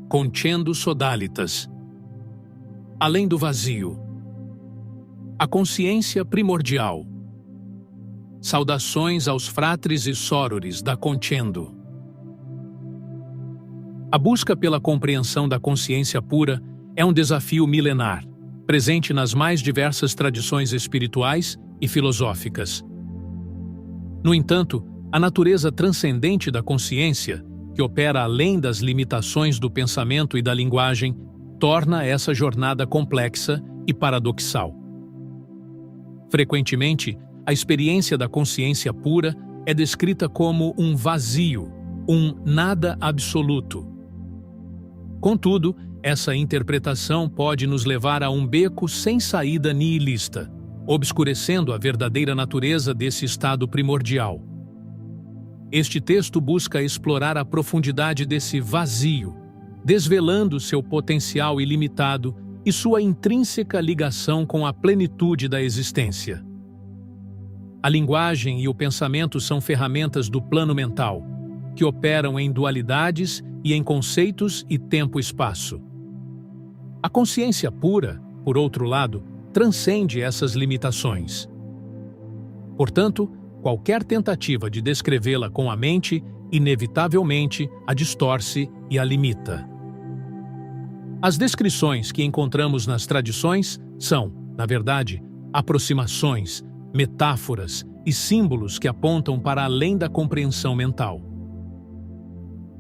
Concendo Sodalitas. Além do vazio. A consciência primordial. Saudações aos fratres e sorores da Concendo. A busca pela compreensão da consciência pura é um desafio milenar, presente nas mais diversas tradições espirituais e filosóficas. No entanto, a natureza transcendente da consciência, que opera além das limitações do pensamento e da linguagem, torna essa jornada complexa e paradoxal. Frequentemente, a experiência da consciência pura é descrita como um vazio, um nada absoluto. Contudo, essa interpretação pode nos levar a um beco sem saída nihilista, obscurecendo a verdadeira natureza desse estado primordial. Este texto busca explorar a profundidade desse vazio, desvelando seu potencial ilimitado e sua intrínseca ligação com a plenitude da existência. A linguagem e o pensamento são ferramentas do plano mental, que operam em dualidades e em conceitos e tempo-espaço. A consciência pura, por outro lado, transcende essas limitações. Portanto, qualquer tentativa de descrevê-la com a mente, inevitavelmente, a distorce e a limita. As descrições que encontramos nas tradições são, na verdade, aproximações, metáforas e símbolos que apontam para além da compreensão mental.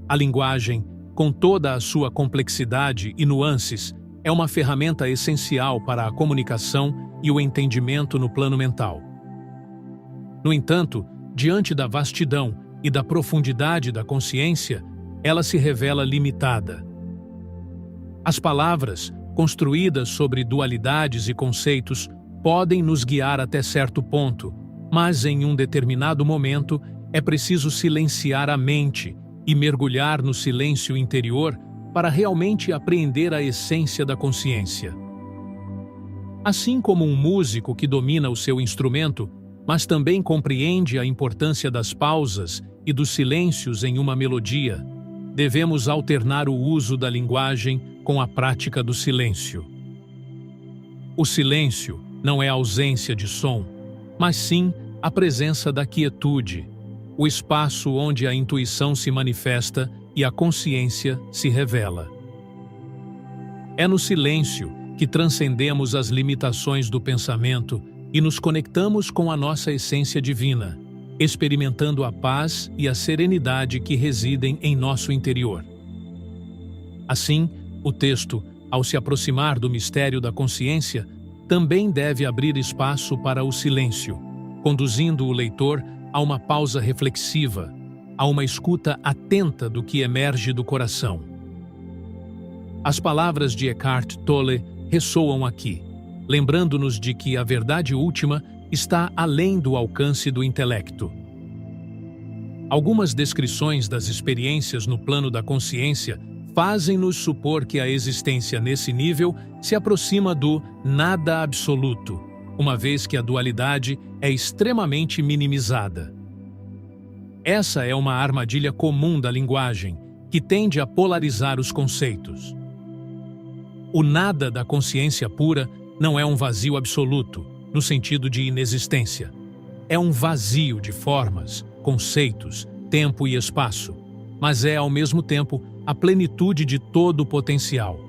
A linguagem, com toda a sua complexidade e nuances, é uma ferramenta essencial para a comunicação e o entendimento no plano mental. No entanto, diante da vastidão e da profundidade da consciência, ela se revela limitada. As palavras, construídas sobre dualidades e conceitos, podem nos guiar até certo ponto, mas em um determinado momento é preciso silenciar a mente e mergulhar no silêncio interior para realmente apreender a essência da consciência. Assim como um músico que domina o seu instrumento, mas também compreende a importância das pausas e dos silêncios em uma melodia, devemos alternar o uso da linguagem com a prática do silêncio. O silêncio não é a ausência de som, mas sim a presença da quietude, o espaço onde a intuição se manifesta e a consciência se revela. É no silêncio que transcendemos as limitações do pensamento e nos conectamos com a nossa essência divina, experimentando a paz e a serenidade que residem em nosso interior. Assim, o texto, ao se aproximar do mistério da consciência, também deve abrir espaço para o silêncio, conduzindo o leitor a uma pausa reflexiva, a uma escuta atenta do que emerge do coração. As palavras de Eckhart Tolle ressoam aqui, lembrando-nos de que a verdade última está além do alcance do intelecto. Algumas descrições das experiências no plano da consciência fazem-nos supor que a existência nesse nível se aproxima do nada absoluto, uma vez que a dualidade é extremamente minimizada. Essa é uma armadilha comum da linguagem, que tende a polarizar os conceitos. O nada da consciência pura não é um vazio absoluto, no sentido de inexistência. É um vazio de formas, conceitos, tempo e espaço, mas é, ao mesmo tempo, a plenitude de todo o potencial.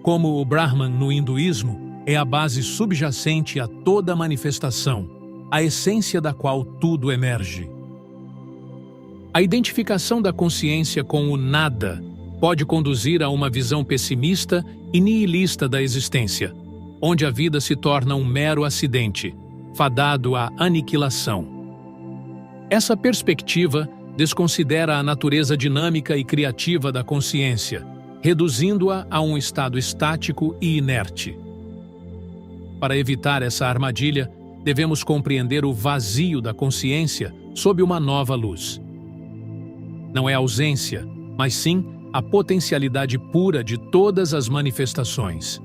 Como o Brahman no hinduísmo, é a base subjacente a toda manifestação, a essência da qual tudo emerge. A identificação da consciência com o nada pode conduzir a uma visão pessimista e nihilista da existência, onde a vida se torna um mero acidente, fadado à aniquilação. Essa perspectiva desconsidera a natureza dinâmica e criativa da consciência, reduzindo-a a um estado estático e inerte. Para evitar essa armadilha, devemos compreender o vazio da consciência sob uma nova luz. Não é ausência, mas sim a potencialidade pura de todas as manifestações.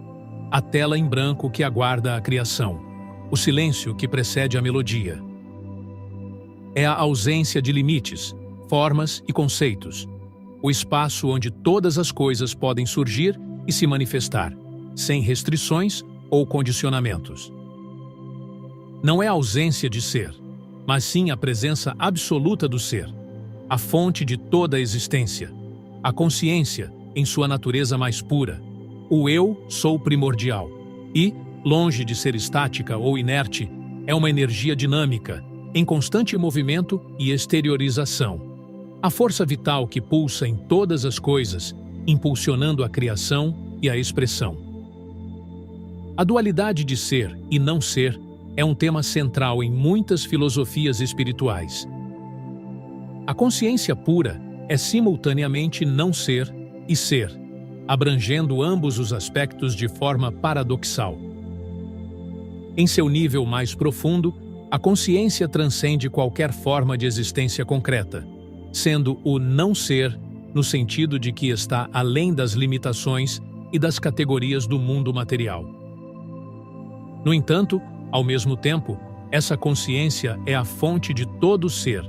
A tela em branco que aguarda a criação, o silêncio que precede a melodia. É a ausência de limites, formas e conceitos, o espaço onde todas as coisas podem surgir e se manifestar, sem restrições ou condicionamentos. Não é a ausência de ser, mas sim a presença absoluta do ser, a fonte de toda a existência, a consciência em sua natureza mais pura. O eu sou primordial e, longe de ser estática ou inerte, é uma energia dinâmica, em constante movimento e exteriorização. A força vital que pulsa em todas as coisas, impulsionando a criação e a expressão. A dualidade de ser e não ser é um tema central em muitas filosofias espirituais. A consciência pura é simultaneamente não ser e ser, abrangendo ambos os aspectos de forma paradoxal. Em seu nível mais profundo, a consciência transcende qualquer forma de existência concreta, sendo o não ser no sentido de que está além das limitações e das categorias do mundo material. No entanto, ao mesmo tempo, essa consciência é a fonte de todo ser,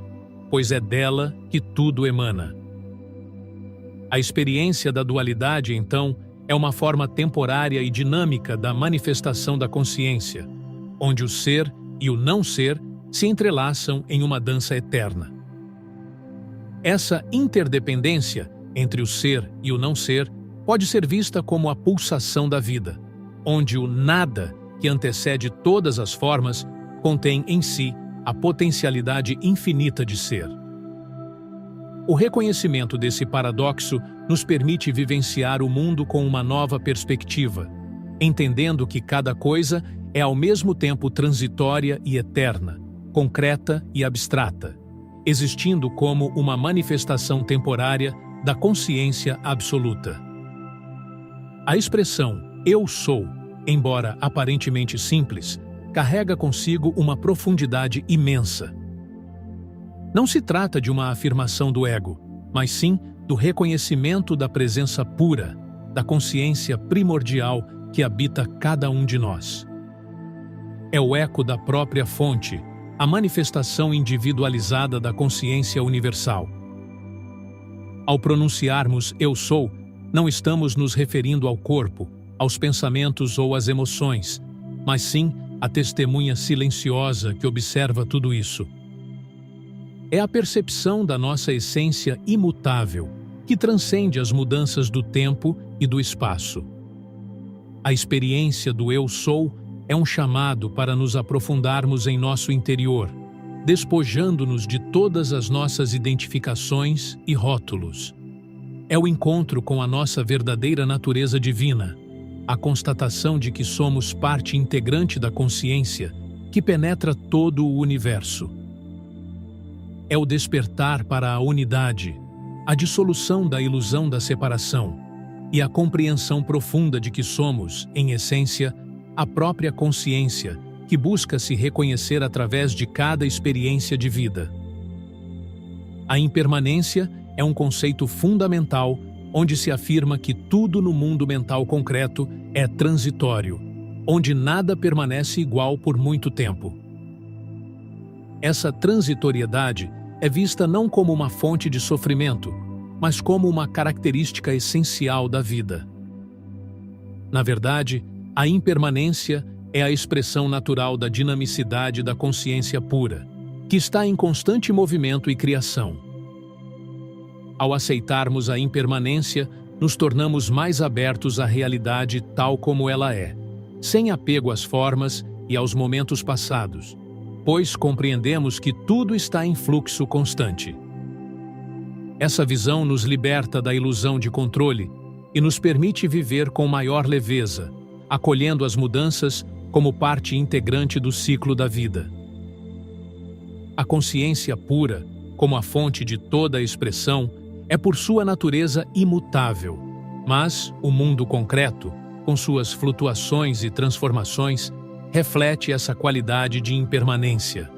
pois é dela que tudo emana. A experiência da dualidade, então, é uma forma temporária e dinâmica da manifestação da consciência, onde o ser e o não ser se entrelaçam em uma dança eterna. Essa interdependência entre o ser e o não ser pode ser vista como a pulsação da vida, onde o nada, que antecede todas as formas, contém em si a potencialidade infinita de ser. O reconhecimento desse paradoxo nos permite vivenciar o mundo com uma nova perspectiva, entendendo que cada coisa é ao mesmo tempo transitória e eterna, concreta e abstrata, existindo como uma manifestação temporária da consciência absoluta. A expressão "eu sou", embora aparentemente simples, carrega consigo uma profundidade imensa. Não se trata de uma afirmação do ego, mas sim do reconhecimento da presença pura, da consciência primordial que habita cada um de nós. É o eco da própria fonte, a manifestação individualizada da consciência universal. Ao pronunciarmos "eu sou", não estamos nos referindo ao corpo, aos pensamentos ou às emoções, mas sim à testemunha silenciosa que observa tudo isso. É a percepção da nossa essência imutável, que transcende as mudanças do tempo e do espaço. A experiência do eu sou é um chamado para nos aprofundarmos em nosso interior, despojando-nos de todas as nossas identificações e rótulos. É o encontro com a nossa verdadeira natureza divina, a constatação de que somos parte integrante da consciência que penetra todo o universo. É o despertar para a unidade, a dissolução da ilusão da separação e a compreensão profunda de que somos, em essência, a própria consciência que busca se reconhecer através de cada experiência de vida. A impermanência é um conceito fundamental onde se afirma que tudo no mundo mental concreto é transitório, onde nada permanece igual por muito tempo. Essa transitoriedade é vista não como uma fonte de sofrimento, mas como uma característica essencial da vida. Na verdade, a impermanência é a expressão natural da dinamicidade da consciência pura, que está em constante movimento e criação. Ao aceitarmos a impermanência, nos tornamos mais abertos à realidade tal como ela é, sem apego às formas e aos momentos passados, pois compreendemos que tudo está em fluxo constante. Essa visão nos liberta da ilusão de controle e nos permite viver com maior leveza, acolhendo as mudanças como parte integrante do ciclo da vida. A consciência pura, como a fonte de toda a expressão, é por sua natureza imutável, mas o mundo concreto, com suas flutuações e transformações, reflete essa qualidade de impermanência.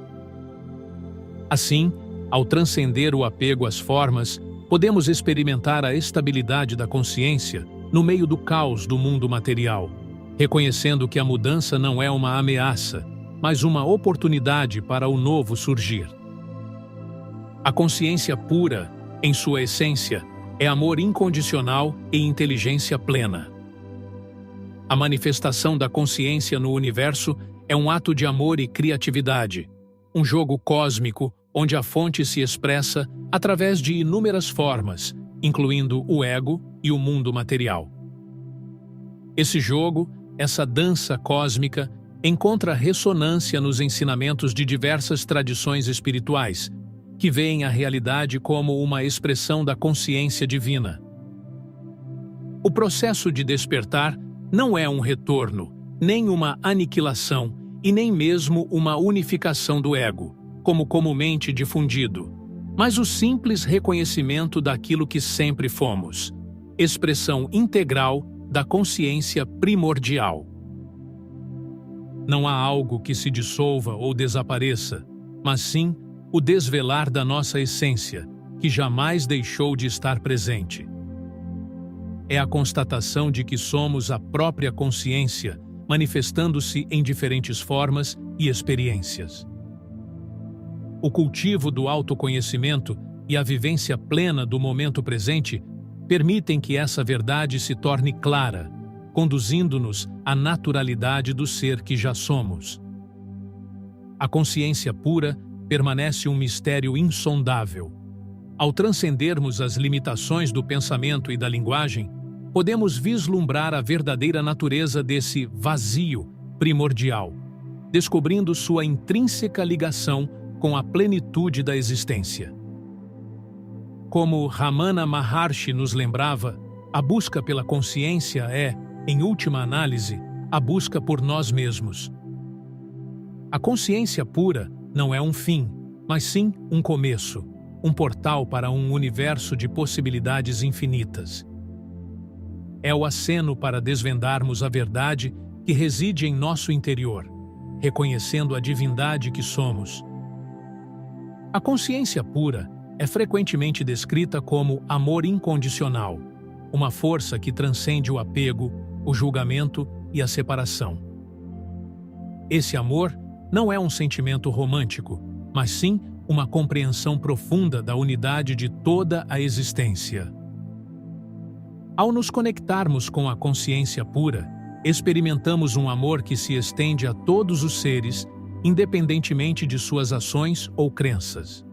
Assim, ao transcender o apego às formas, podemos experimentar a estabilidade da consciência no meio do caos do mundo material, reconhecendo que a mudança não é uma ameaça, mas uma oportunidade para o novo surgir. A consciência pura, em sua essência, é amor incondicional e inteligência plena. A manifestação da consciência no universo é um ato de amor e criatividade, um jogo cósmico onde a fonte se expressa através de inúmeras formas, incluindo o ego e o mundo material. Esse jogo, essa dança cósmica, encontra ressonância nos ensinamentos de diversas tradições espirituais, que veem a realidade como uma expressão da consciência divina. O processo de despertar não é um retorno, nem uma aniquilação e nem mesmo uma unificação do ego, como comumente difundido, mas o simples reconhecimento daquilo que sempre fomos, expressão integral da consciência primordial. Não há algo que se dissolva ou desapareça, mas sim o desvelar da nossa essência, que jamais deixou de estar presente. É a constatação de que somos a própria consciência, manifestando-se em diferentes formas e experiências. O cultivo do autoconhecimento e a vivência plena do momento presente permitem que essa verdade se torne clara, conduzindo-nos à naturalidade do ser que já somos. A consciência pura permanece um mistério insondável. Ao transcendermos as limitações do pensamento e da linguagem, podemos vislumbrar a verdadeira natureza desse vazio primordial, descobrindo sua intrínseca ligação com a plenitude da existência. Como Ramana Maharshi nos lembrava, a busca pela consciência é, em última análise, a busca por nós mesmos. A consciência pura não é um fim, mas sim um começo, um portal para um universo de possibilidades infinitas. É o aceno para desvendarmos a verdade que reside em nosso interior, reconhecendo a divindade que somos. A consciência pura é frequentemente descrita como amor incondicional, uma força que transcende o apego, o julgamento e a separação. Esse amor não é um sentimento romântico, mas sim uma compreensão profunda da unidade de toda a existência. Ao nos conectarmos com a consciência pura, experimentamos um amor que se estende a todos os seres, independentemente de suas ações ou crenças.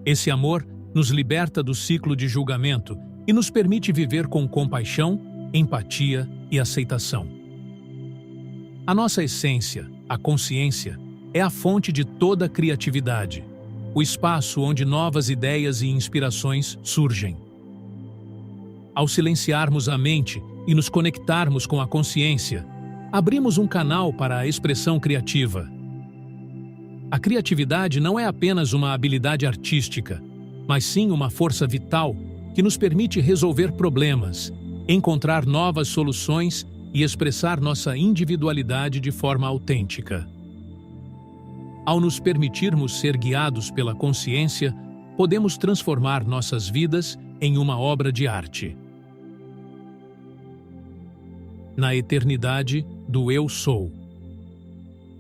Esse amor nos liberta do ciclo de julgamento e nos permite viver com compaixão, empatia e aceitação. A nossa essência, a consciência, é a fonte de toda a criatividade, o espaço onde novas ideias e inspirações surgem. Ao silenciarmos a mente e nos conectarmos com a consciência, abrimos um canal para a expressão criativa. A criatividade não é apenas uma habilidade artística, mas sim uma força vital que nos permite resolver problemas, encontrar novas soluções e expressar nossa individualidade de forma autêntica. Ao nos permitirmos ser guiados pela consciência, podemos transformar nossas vidas em uma obra de arte. Na eternidade do Eu Sou.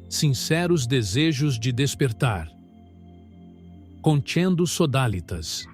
Sinceros desejos de despertar. Conchendo Sodalitas.